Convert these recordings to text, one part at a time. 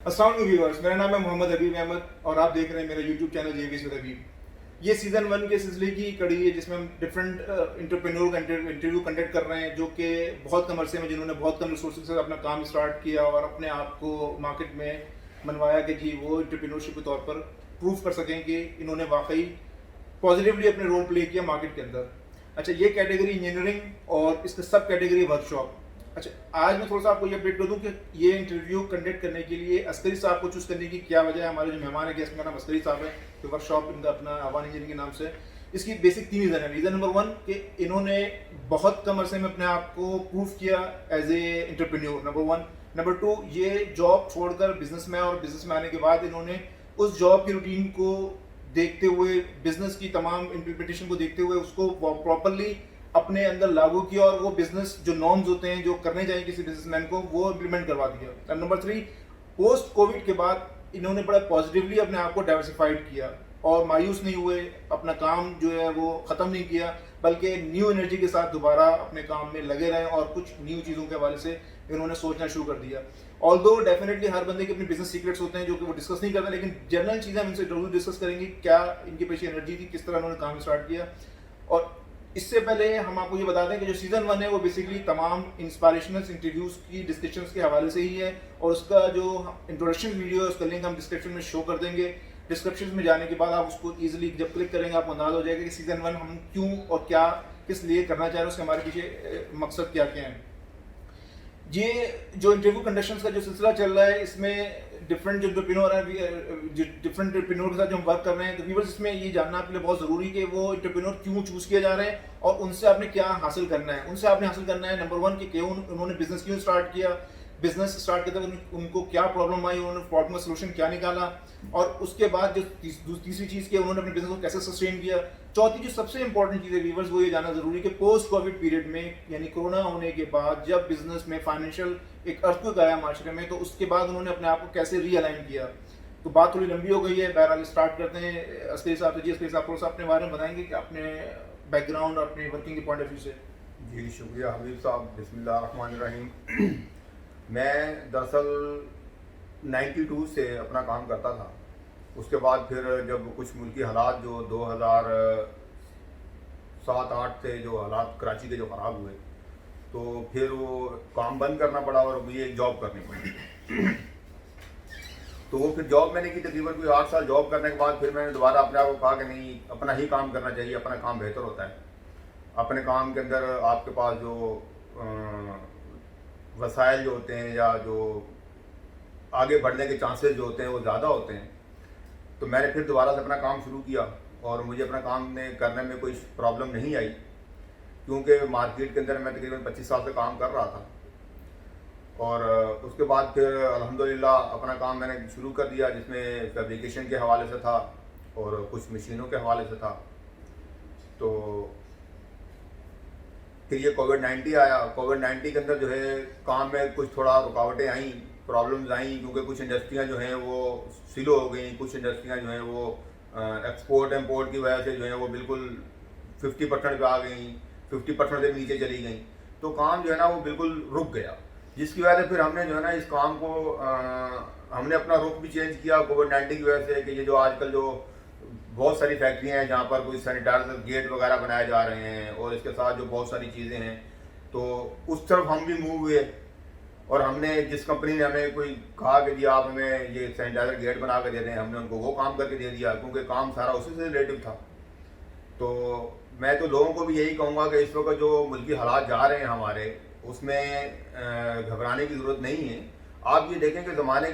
अस्सलाम वालेकुम व्यूअर्स, मेरा नाम है मोहम्मद हबीब अहमद और आप देख रहे हैं मेरा यूट्यूब चैनल जेवीस विद हबीब। ये सीज़न 1 के सिलसिले की कड़ी है जिसमें हम डिफरेंट इंटरप्रेन्योर का इंटरव्यू कंडक्ट कर रहे हैं जो कि बहुत कम अरसे में जिन्होंने बहुत कम रिसोर्सेज से अपना काम स्टार्ट किया और अपने आप को मार्केट में मनवाया कि जी वो इंटरप्रेन्योरशिप के तौर पर प्रूव कर सकें कि इन्होंने वाकई पॉजिटिवली अपने रोल प्ले किया मार्केट के अंदर। अच्छा, ये कैटेगरी इंजीनियरिंग और इसके सब कैटेगरी वर्कशॉप। अच्छा, आज मैं थोड़ा सा आपको ये अपडेट कर दूं कि ये इंटरव्यू कंडक्ट करने के लिए अस्करी साहब को चूज करने की क्या वजह है। हमारे जो मेहमान है गेस्ट का नाम अस्करी साहब है, तो वर्कशॉप इनका अपना आवान इंजीनियरिंग के नाम से। इसकी बेसिक 3 रीज़न है। रीज़न नंबर 1 कि इन्होंने बहुत कम अरसे में अपने आप को प्रूव किया as a entrepreneur, number 1। Number 2, ये जॉब छोड़कर बिजनेस में और बिजनेस में आने के बाद इन्होंने उस जॉब की रूटीन को देखते हुए, बिजनेस की तमाम इम्प्लीमेंटेशन को देखते हुए उसको प्रॉपरली अपने अंदर लागू किया और वो बिजनेस जो नॉर्म्स होते हैं जो करने चाहिए किसी बिजनेसमैन को, वो इम्प्लीमेंट करवा दिया। और नंबर 3, पोस्ट कोविड के बाद इन्होंने बड़ा पॉजिटिवली अपने आप को डाइवर्सिफाइड किया और मायूस नहीं हुए, अपना काम जो है वो ख़त्म नहीं किया, बल्कि न्यू एनर्जी के साथ दोबारा अपने काम में लगे रहे और कुछ न्यू चीज़ों के हवाले से इन्होंने सोचना शुरू कर दिया। ऑल्दो डेफिनेटली हर बंदे के अपने बिजनेस सीक्रेट्स होते हैं जो कि वो डिस्कस नहीं करते, लेकिन जनरल चीज़ें हम इनसे जरूर डिस्कस करेंगे, क्या इनके पीछे एनर्जी थी, किस तरह उन्होंने काम स्टार्ट किया। और इससे पहले हम आपको ये बता दें कि जो सीज़न 1 है वो बेसिकली तमाम इंस्पायरेशनल इंटरव्यूज़ की डिस्कशंस के हवाले से ही है और उसका जो इंट्रोडक्शन वीडियो है उसका लिंक हम डिस्क्रिप्शन में शो कर देंगे। डिस्क्रिप्शन में जाने के बाद आप उसको ईजिली जब क्लिक करेंगे आपको अंदाजा हो जाएगा कि सीज़न 1 हम क्यों और क्या किस लिए करना चाह रहे हैं, उसके हमारे पीछे मकसद क्या क्या है। ये जो इंटरव्यू कंडक्शंस का जो सिलसिला चल रहा है इसमें डिफरेंट जो एंटरप्रेन्योर हैं, डिफरेंट एंटरप्रेन्योर के साथ जो हम वर्क कर रहे हैं, तो व्यूअर्स इसमें ये जानना आपके लिए बहुत ज़रूरी है कि वो एंटरप्रेन्योर क्यों चूज किए जा रहे हैं और उनसे आपने क्या हासिल करना है। उनसे आपने हासिल करना है नंबर 1 कि क्यों उन्होंने बिजनेस क्यों स्टार्ट किया, बिजनेस स्टार्ट करते वक्त उनको क्या प्रॉब्लम आई, उन्होंने प्रॉब्लम का सोल्यूशन क्या निकाला, और उसके बाद जो तीसरी चीज़ की उन्होंने अपने बिजनेस को कैसे सस्टेन किया। चौथी जो सबसे इंपॉर्टेंट चीज़ है व्यूअर्स वो ये जानना जरूरी है कि पोस्ट कोविड पीरियड में यानी कोरोना होने के बाद जब बिजनेस में फाइनेंशियल एक अर्थक्वेक आया माशरे में, तो उसके बाद उन्होंने अपने आप को कैसे रीअलाइन किया। तो बात थोड़ी लंबी हो गई है, बहरहाल स्टार्ट करते हैं अस्करी साहब से। जी अस्करी साहब थोड़ा सा अपने बारे में बताएंगे कि अपने बैकग्राउंड और अपने वर्किंग के पॉइंट ऑफ व्यू से। जी शुक्रिया हबीब साहब, बिस्मिल्लाहिर्रहमानिर्रहीम। मैं दरअसल 92 से अपना काम करता था। उसके बाद फिर जब कुछ मुल्की हालात जो 2007-8 से जो हालात कराची के जो ख़राब हुए, तो फिर वो काम बंद करना पड़ा और मुझे एक जॉब करनी पड़ी। तो वो फिर जॉब मैंने की, तकरीबन कोई 8 साल जॉब करने के बाद फिर मैंने दोबारा अपने आप को कहा कि नहीं, अपना ही काम करना चाहिए, अपना काम बेहतर होता है। अपने काम के अंदर आपके पास जो वसाइल जो होते हैं या जो आगे बढ़ने के चांसेस जो होते हैं वो ज़्यादा होते हैं। तो मैंने फिर दोबारा से अपना काम शुरू किया और मुझे अपना काम करने में कोई प्रॉब्लम नहीं आई, क्योंकि मार्केट के अंदर मैं तकरीबन 25 साल से काम कर रहा था। और उसके बाद फिर अल्हम्दुलिल्लाह अपना काम मैंने शुरू कर दिया, जिसमें फैब्रिकेशन के हवाले से था और कुछ मशीनों के हवाले से था। तो फिर ये कोविड-19 आया। कोविड-19 के अंदर जो है काम में कुछ थोड़ा रुकावटें आई, प्रॉब्लम्स आई, क्योंकि कुछ इंडस्ट्रियाँ जो हैं वो स्लो हो गई, कुछ इंडस्ट्रियाँ जो हैं वो एक्सपोर्ट इम्पोर्ट की वजह से जो है वो बिल्कुल 50% पे आ गई, 50% से नीचे चली गई। तो काम जो है ना वो बिल्कुल रुक गया, जिसकी वजह से फिर हमने जो है ना इस काम को हमने अपना रुख भी चेंज किया कोविड-19 की वजह से। कि ये जो आजकल जो बहुत सारी फैक्ट्रियाँ हैं जहाँ पर कोई सैनिटाइजर गेट वगैरह बनाए जा रहे हैं और इसके साथ जो बहुत सारी चीज़ें हैं, तो उस तरफ हम भी मूव हुए। और हमने जिस कंपनी ने हमें कोई कहा कि जी आप हमें ये सैनिटाइजर गेट बना कर दे दें, हमने उनको वो काम करके दे दिया, क्योंकि काम सारा उसी से रिलेटिव था। तो मैं तो लोगों को भी यही कहूँगा कि इस वक्त जो मुल्की हालात जा रहे हैं हमारे, उसमें घबराने की ज़रूरत नहीं है। आप ये देखें कि ज़माने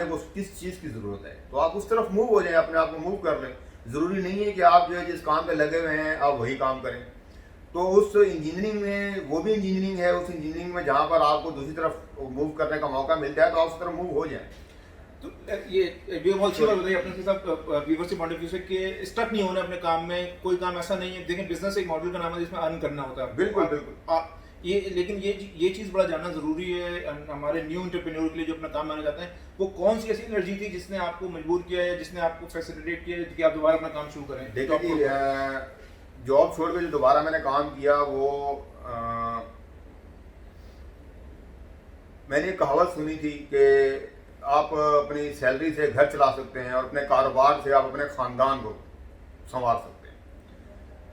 को किस चीज़ की ज़रूरत है, तो आप उस तरफ मूव हो जाएं, अपने आप को मूव कर लें। ज़रूरी नहीं है कि आप जो है जिस काम पे लगे हुए हैं आप वही काम करें। तो उस इंजीनियरिंग में वो भी इंजीनियरिंग है, उस इंजीनियरिंग में जहाँ पर आपको दूसरी तरफ मूव करने का मौका मिलता है तो आप उस तरफ मूव हो जाएं। तो ये बहुत अच्छी बात बताइए अपने साथ व्यूअर्स के पॉइंट ऑफ व्यू से कि स्टक नहीं होना अपने काम में। कोई काम ऐसा नहीं है, देखें बिजनेस एक मॉडल का नाम है जिसमें अर्न करना होता है। बिल्कुल बिल्कुल। लेकिन ये चीज़ बड़ा जानना ज़रूरी है हमारे न्यू एंटरप्रेन्योर के लिए जो अपना काम आना चाहते हैं। वो कौन सी ऐसी एनर्जी थी जिसने आपको मजबूर किया है, जिसने आपको फैसिलिटेट किया है कि आप दोबारा अपना काम शुरू करें? देखिए जी, जॉब छोड़ के जो दोबारा मैंने काम किया वो मैंने एक कहावत सुनी थी कि आप अपनी सैलरी से घर चला सकते हैं और अपने कारोबार से आप अपने ख़ानदान को संवार सकते हैं।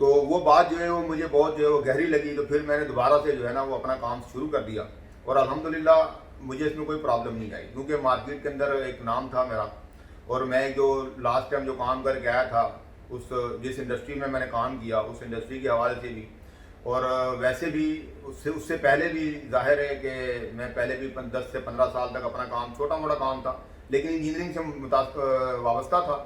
तो वो बात जो है वो मुझे बहुत जो है वो गहरी लगी। तो फिर मैंने दोबारा से जो है ना वो अपना काम शुरू कर दिया और अल्हम्दुलिल्लाह मुझे इसमें कोई प्रॉब्लम नहीं आई, क्योंकि मार्केट के अंदर एक नाम था मेरा। और मैं जो लास्ट टाइम जो काम करके आया था उस जिस इंडस्ट्री में मैंने काम किया उस इंडस्ट्री के हवाले से भी, और वैसे भी उससे पहले भी जाहिर है कि मैं पहले भी 10 से 15 साल तक अपना काम छोटा मोटा काम था, लेकिन इंजीनियरिंग से वाबस्ता था।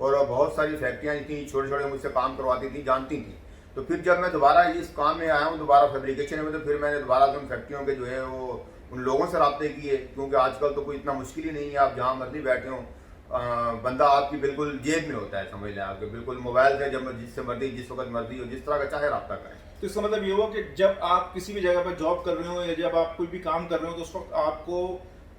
और बहुत सारी फैक्ट्रियाँ थी, छोटे छोटे मुझसे काम करवाती थी, जानती थी। तो फिर जब मैं दोबारा इस काम में आया हूँ दोबारा फैब्रिकेशन में, तो फिर मैंने दोबारा उन फैक्ट्रियों के जो है वो उन लोगों से रब्ते किए, क्योंकि आजकल तो कोई इतना मुश्किल ही नहीं है, आप जहाँ मर्जी बैठे हों बंदा आपकी बिल्कुल जेब में होता है, समझ लें आपके बिल्कुल मोबाइल से जब जिससे मर्जी जिस वक्त मर्जी हो जिस तरह का चाहे रब्ता करें। तो इसका मतलब ये हुआ कि जब आप किसी भी जगह पर जॉब कर रहे हो या जब आप कोई भी काम कर रहे हो तो उस वक्त आपको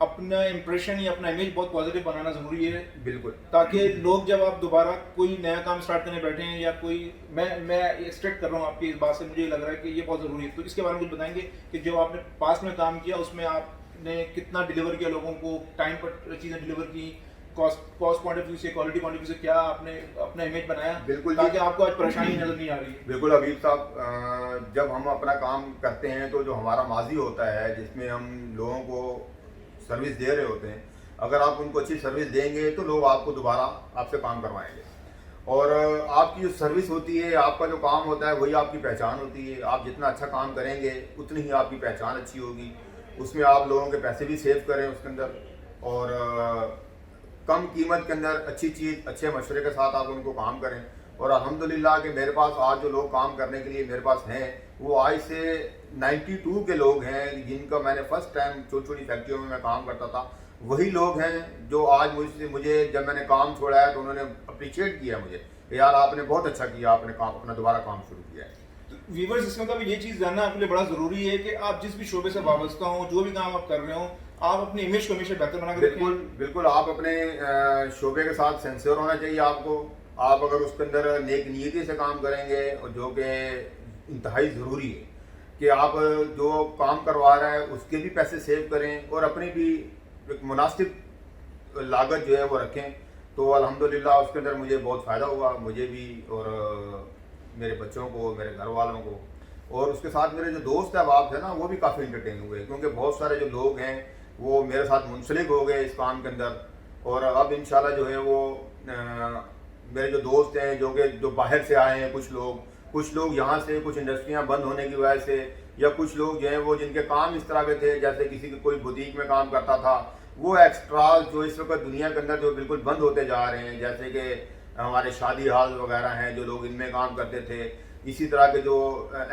अपना इंप्रेशन या अपना इमेज बहुत पॉजिटिव बनाना जरूरी है, बिल्कुल, ताकि लोग जब आप दोबारा कोई नया काम स्टार्ट करने बैठे हैं या कोई मैं एक्सपेक्ट कर रहा हूँ आपकी इस बात से, मुझे लग रहा है कि ये बहुत ज़रूरी है। तो इसके बारे में कुछ बताएंगे कि जो आपने पास में काम किया उसमें आपने कितना डिलीवर किया लोगों को, टाइम पर चीज़ें डिलीवर की, कॉस्ट पॉइंट ऑफ व्यू से, क्वालिटी पॉइंट ऑफ व्यू से क्या आपने अपना इमेज बनाया, बिल्कुल, ताकि आपको आज परेशानी नजर नहीं आ रही है। बिल्कुल हबीब साहब, जब हम अपना काम करते हैं तो जो हमारा माजी होता है जिसमें हम लोगों को सर्विस दे रहे होते हैं, अगर आप उनको अच्छी सर्विस देंगे तो लोग आपको दोबारा आपसे काम करवाएंगे। और आपकी जो सर्विस होती है, आपका जो काम होता है वही आपकी पहचान होती है। आप जितना अच्छा काम करेंगे उतनी ही आपकी पहचान अच्छी होगी, उसमें आप लोगों के पैसे भी सेव करें उसके अंदर, और कम कीमत के अंदर अच्छी चीज़ अच्छे मशवरे के साथ आप उनको काम करें। और अल्हम्दुलिल्लाह कि मेरे पास आज जो लोग काम करने के लिए मेरे पास हैं वो आज से 92 के लोग हैं, जिनका मैंने फर्स्ट टाइम छोटी छोटी फैक्ट्रियों में मैं काम करता था, वही लोग हैं जो आज मुझे जब मैंने काम छोड़ा है तो उन्होंने अप्रिशिएट किया मुझे कि यार आपने बहुत अच्छा किया, आपने काम अपना दोबारा काम शुरू किया है। व्यूवर्स, इसमें मतलब ये चीज़ जानना आपके लिए बड़ा ज़रूरी है कि आप जिस भी शोबे से वाबस्ता हो, जो भी काम आप कर रहे हो, आप अपनी इमेज को हमेशा बेहतर बना कर बिल्कुल बिल्कुल, आप अपने शोबे के साथ सेंसियर होना चाहिए आपको। आप अगर उसके अंदर नेक नीयती से काम करेंगे, और जो कि इंतहाई ज़रूरी है कि आप जो काम करवा रहा है उसके भी पैसे सेव करें और अपनी भी एक मुनासिब लागत जो है वो रखें, तो अल्हम्दुलिल्लाह उसके अंदर मुझे बहुत फ़ायदा हुआ, मुझे भी और मेरे बच्चों को, मेरे घर वालों को। और उसके साथ मेरे जो दोस्त अहबाब थे ना वो भी काफ़ी इंटरटेन हुए, क्योंकि बहुत सारे जो लोग हैं वो मेरे साथ मुंसलिक हो गए इस काम के अंदर। और अब इंशाल्लाह जो है वो मेरे जो दोस्त हैं जो बाहर से आए हैं, कुछ लोग यहाँ से, कुछ इंडस्ट्रियाँ बंद होने की वजह से, या कुछ लोग जो हैं वो जिनके काम इस तरह के थे, जैसे किसी के कोई बुटीक में काम करता था, वो एक्स्ट्रा जो इस वक्त दुनिया के अंदर जो बिल्कुल बंद होते जा रहे हैं, जैसे कि हमारे शादी हाल वगैरह हैं जो लोग इनमें काम करते थे, इसी तरह के जो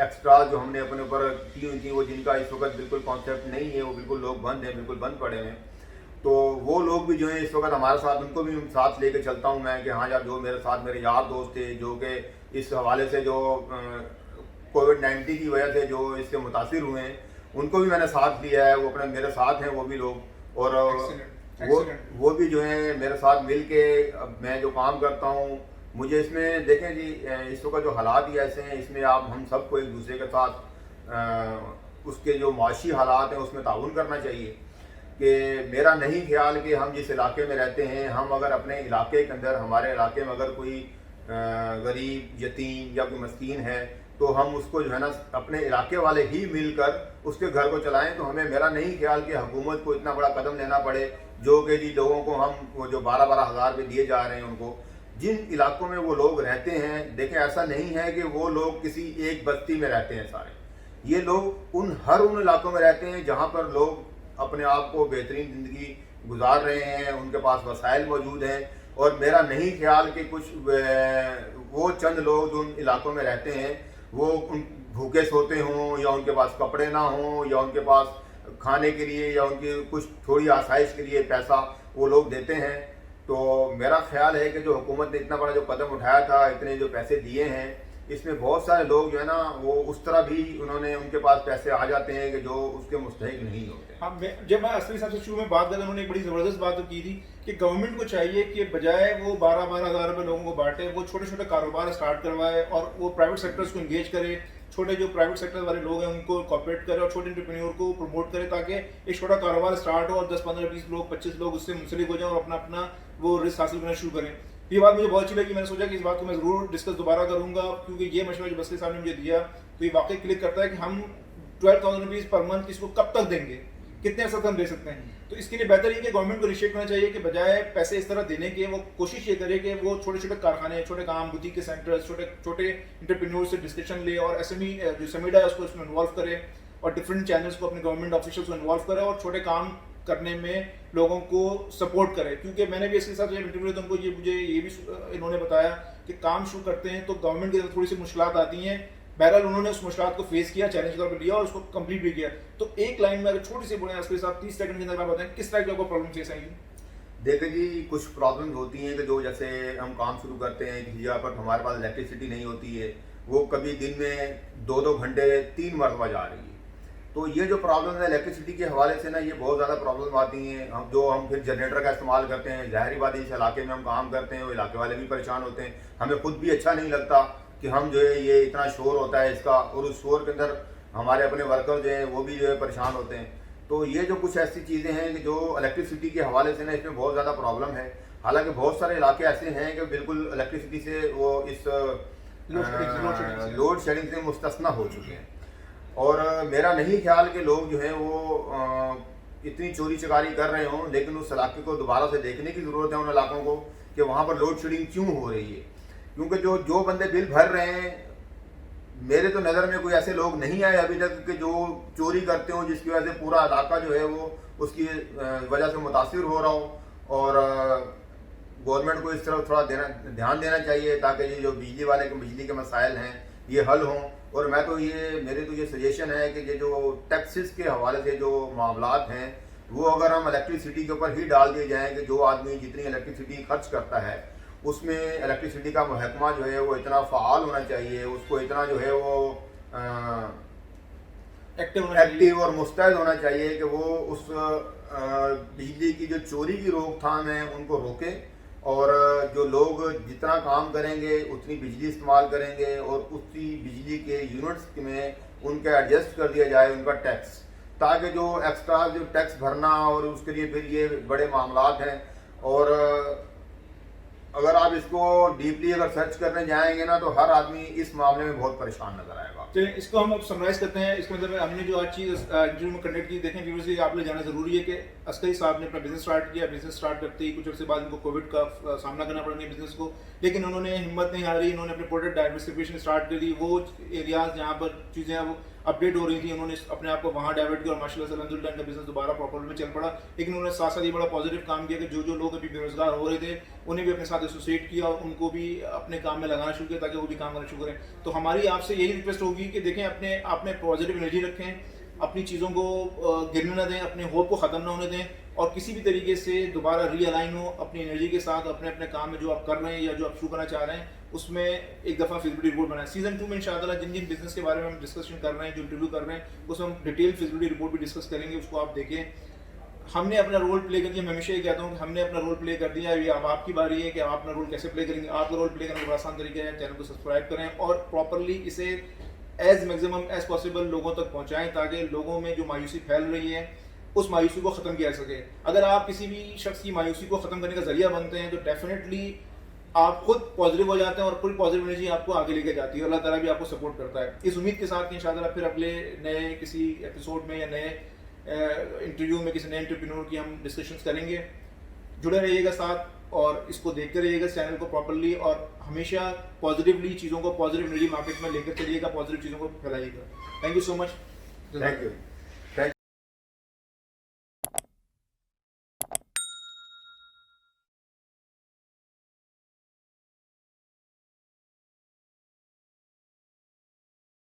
एक्स्ट्रा जो हमने अपने ऊपर की हुई थी, वो जिनका इस वक्त बिल्कुल कॉन्सेप्ट नहीं है, वो बिल्कुल लोग बंद हैं, बिल्कुल बंद पड़े हैं। तो वो लोग भी जो है इस वक्त हमारे साथ, उनको भी साथ लेके चलता हूँ मैं कि हाँ यार, जो मेरे साथ मेरे यार दोस्त थे जो कि इस हवाले से जो कोविड-19 की वजह से जो इससे मुतासिर हुए हैं, उनको भी मैंने साथ लिया है, वो अपने मेरे साथ हैं वो भी लोग। और वो भी जो है मेरे साथ मिल के अब मैं जो काम करता हूँ, मुझे इसमें देखें जी, इस वक्त जो हालात ही ऐसे हैं, इसमें आप हम सबको एक दूसरे के साथ उसके जो माशी हालात हैं उसमें ताउन करना चाहिए। कि मेरा नहीं ख्याल कि हम जिस इलाके में रहते हैं, हम अगर अपने इलाके के अंदर, हमारे इलाके में अगर कोई गरीब, यतीम या कोई मस्कीन है, तो हम उसको जो है ना अपने इलाके वाले ही मिलकर उसके घर को चलाएं। तो हमें, मेरा नहीं ख्याल कि हुकूमत को इतना बड़ा कदम लेना पड़े जो कि जी लोगों को हम वो जो 12-12 हज़ार रुपये दिए जा रहे हैं उनको, जिन इलाकों में वो लोग रहते हैं। देखें, ऐसा नहीं है कि वो लोग किसी एक बस्ती में रहते हैं सारे, ये लोग हर उन इलाकों में रहते हैं जहाँ पर लोग अपने आप को बेहतरीन ज़िंदगी गुजार रहे हैं, उनके पास वसाइल मौजूद हैं। और मेरा नहीं ख्याल कि कुछ वो चंद लोग जो उन इलाकों में रहते हैं वो भूखे सोते हों, या उनके पास कपड़े ना हों, या उनके पास खाने के लिए या उनकी कुछ थोड़ी आसाइश के लिए पैसा वो लोग देते हैं। तो मेरा ख्याल है कि जो हुकूमत ने इतना बड़ा जो कदम उठाया था, इतने जो पैसे दिए हैं, इसमें बहुत सारे लोग जो है ना वो उस तरह भी उन्होंने, उनके पास पैसे आ जाते हैं कि जो उसके मुस्तहिक नहीं होते। हाँ, जब मैं असली साहब से शुरू में बात करें, उन्होंने एक बड़ी ज़बरदस्त बात तो की थी कि गवर्नमेंट को चाहिए कि बजाय वो 12-12 हज़ार रुपये लोगों को बांटे, वो छोटे छोटे कारोबार स्टार्ट करवाए और वो प्राइवेट सेक्टर्स को इंगेज करे, छोटे जो प्राइवेट सेक्टर वाले लोग हैं उनको कॉपरेट करे और छोटे एंटरप्रेन्योर को प्रमोट करे, ताकि एक छोटा कारोबार स्टार्ट हो और 10, 15, 20 लोग, 25 लोग उससे मुंसलिक हो जाए और अपना अपना वो रिस्क हासिल करना शुरू करें। ये बात मुझे बहुत अच्छी लगी। मैंने सोचा कि इस बात को मैं ज़रूर डिस्कस दोबारा करूँगा, क्योंकि ये मशवरा जो बसरी साहब ने मुझे दिया तो ये वाकई क्लिक करता है कि हम 12,000 रुपीज़ पर मंथ इसको कब तक देंगे, कितने अर्सा तक हम दे सकते हैं। तो इसके लिए बेहतर ये कि गवर्नमेंट को रिस्ट्रिक्ट करना चाहिए कि बजाय पैसे इस तरह देने के वो कोशिश ये करे कि वो छोटे छोटे कारखाने, छोटे काम, बुटीक के सेंटर्स, छोटे छोटे इंटरप्रेन्योर से डिस्कशन ले और SME जो समीडा है उसको इसमें इन्वॉल्व करे और डिफरेंट चैनल्स को, अपने गवर्नमेंट ऑफिशियल्स को इन्वॉल्व करे और छोटे काम करने में लोगों को सपोर्ट करे। क्योंकि मैंने भी इसके साथ जब इंटरव्यू तो उनको मुझे ये भी इन्होंने बताया कि काम शुरू करते हैं तो गवर्नमेंट की तरफ थोड़ी सी मुश्किलात आती हैं। बहरहाल उन्होंने उस मुश्किलात को फेस किया, चैलेंज तौर पर लिया और उसको कंप्लीट भी किया। तो एक लाइन में अगर छोटी सी बोले असली साहब 30 सेकंड के अंदर आप बताएं किस तरह की आपको प्रॉब्लम फेस आएगी? देखिए जी, कुछ प्रॉब्लम्स होती हैं कि जो जैसे हम काम शुरू करते हैं किसी जगह पर, हमारे पास इलेक्ट्रिसिटी नहीं होती है, वो कभी दिन में 2-2 घंटे 3 मरतबा जा रही है। तो ये जो प्रॉब्लम है इलेक्ट्रिसिटी के हवाले से ना, ये बहुत ज़्यादा प्रॉब्लम आती हैं। हम फिर जनरेटर का इस्तेमाल करते हैं। ज़ाहिर बात है, इस इलाके में हम काम करते हैं, वो इलाके वाले भी परेशान होते हैं। हमें खुद भी अच्छा नहीं लगता कि हम जो है ये इतना शोर होता है इसका, और उस शोर के अंदर हमारे अपने वर्कर जो हैं वो भी जो है परेशान होते हैं। तो ये जो कुछ ऐसी चीज़ें हैं कि जो इलेक्ट्रिसिटी के हवाले से ना, इसमें बहुत ज़्यादा प्रॉब्लम है। हालांकि बहुत सारे इलाके ऐसे हैं कि बिल्कुल इलेक्ट्रिसिटी से वो इस लोड शेडिंग से मुस्तस्ना हो चुके हैं। और मेरा नहीं ख्याल कि लोग जो हैं वो इतनी चोरी चकारी कर रहे हों, लेकिन उस इलाके को दोबारा से देखने की ज़रूरत है, उन इलाकों को, कि वहाँ पर लोड शेडिंग क्यों हो रही है। क्योंकि जो बंदे बिल भर रहे हैं, मेरे तो नज़र में कोई ऐसे लोग नहीं आए अभी तक कि जो चोरी करते हो, जिसकी वजह से पूरा इलाका जो है वो उसकी वजह से मुतासिर हो रहा हो। और गवर्नमेंट को इस तरफ थोड़ा ध्यान देना चाहिए ताकि ये जो बिजली के मसाइल हैं ये हल हों। और मेरे तो ये सजेशन है कि ये जो टैक्सेस के हवाले से जो मामलात हैं वो अगर हम इलेक्ट्रिसिटी के ऊपर ही डाल दिए जाएँ कि जो आदमी जितनी इलेक्ट्रिसिटी खर्च करता है उसमें इलेक्ट्रिसिटी का महकमा जो है वो इतना फ़ाल होना चाहिए, उसको इतना जो है वो एक्टिव और मुस्तैद होना चाहिए कि वो उस बिजली की जो चोरी की रोकथाम है उनको रोके, और जो लोग जितना काम करेंगे उतनी बिजली इस्तेमाल करेंगे और उसी बिजली के यूनिट्स में उनका एडजस्ट कर दिया जाए उनका टैक्स, ताकि जो एक्स्ट्रा जो टैक्स भरना और उसके लिए फिर ये बड़े मामलात हैं। और अगर आप इसको डीपली अगर सर्च करने जाएंगे ना तो हर आदमी इस मामले में बहुत परेशान नजर आएगा। तो इसको हम अब समराइज करते हैं। इसके अंदर हमने जो आज चीज़ इंटरव्यू में कंडक्ट की, देखें व्यूअर्स, आप लोग जाना जरूरी है कि अस्करी साहब ने अपना बिजनेस स्टार्ट किया। बिजनेस स्टार्ट करते ही कुछ अर्से बाद इनको कोविड का सामना करना पड़ा बिजनेस को, लेकिन उन्होंने हिम्मत नहीं हारी, इन्होंने अपने प्रोडक्ट डाइवर्सिफिकेशन स्टार्ट कर दी। वो एरियाज जहाँ पर चीज़ें वो अपडेट हो रही थी उन्होंने अपने आप को वहाँ डाइवर्ट किया और माशाल्लाह से अल्हम्दुलिल्लाह इनका बिजनेस दोबारा प्रॉपर में चल पड़ा। लेकिन उन्होंने साथ साथ ये बड़ा पॉजिटिव काम किया कि जो लोग अभी बेरोजगार हो रहे थे उन्हें भी अपने साथ एसोसिएट किया और उनको भी अपने काम में लगाना शुरू किया ताकि वो भी काम करना शुरू करें। तो हमारी आपसे यही रिक्वेस्ट होगी कि देखें अपने आप में पॉजिटिव एनर्जी रखें, अपनी चीज़ों को गिरने ना दें, अपने होप को ख़त्म ना होने दें और किसी भी तरीके से दोबारा रीअलाइन हो अपनी एनर्जी के साथ अपने अपने काम में जो आप कर रहे हैं या जो आप शुरू करना चाह रहे हैं उसमें एक दफ़ा फिजिबिलिटी रिपोर्ट बनाएं। सीजन 2 में इंशाअल्लाह जिन जिन बिजनेस के बारे में हम डिस्कशन कर रहे हैं, जो इंटरव्यू कर रहे हैं, उसमें हम डिटेल फिजिबिलिटी रिपोर्ट भी डिस्कस करेंगे, उसको आप देखें। हमने अपना रोल प्ले कर दिया, मैं हमेशा ये कहता हूँ कि हमने अपना रोल प्ले कर दिया, ये अब आपकी बारी है कि आप अपना रोल कैसे प्ले करेंगे। आपका रोल प्ले करने का बड़ा आसान तरीका है, चैनल को सब्सक्राइब करें और प्रॉपरली इसे एज मैक्सिमम एज पॉसिबल लोगों तक पहुँचाएँ ताकि लोगों में जो मायूसी फैल रही है उस मायूसी को ख़त्म किया जा सके। अगर आप किसी भी शख्स की मायूसी को ख़त्म करने का जरिया बनते हैं तो डेफिनेटली आप खुद पॉजिटिव हो जाते हैं और पूरी पॉजिटिव एनर्जी आपको आगे लेके जाती है। अल्लाह ताला भी आपको सपोर्ट करता है। इस उम्मीद के साथ कि इंशाअल्लाह फिर अगले नए किसी एपिसोड में या नए इंटरव्यू में किसी नए एंटरप्रेन्योर की हम डिस्कशंस करेंगे। जुड़े रहिएगा साथ और इसको देखते रहिएगा चैनल को प्रॉपर्ली और हमेशा पॉजिटिवली चीज़ों को, पॉजिटिव एनर्जी मार्केट में लेकर चलिएगा, पॉजिटिव चीज़ों को फैलाइएगा। Thank you so much. Thank you.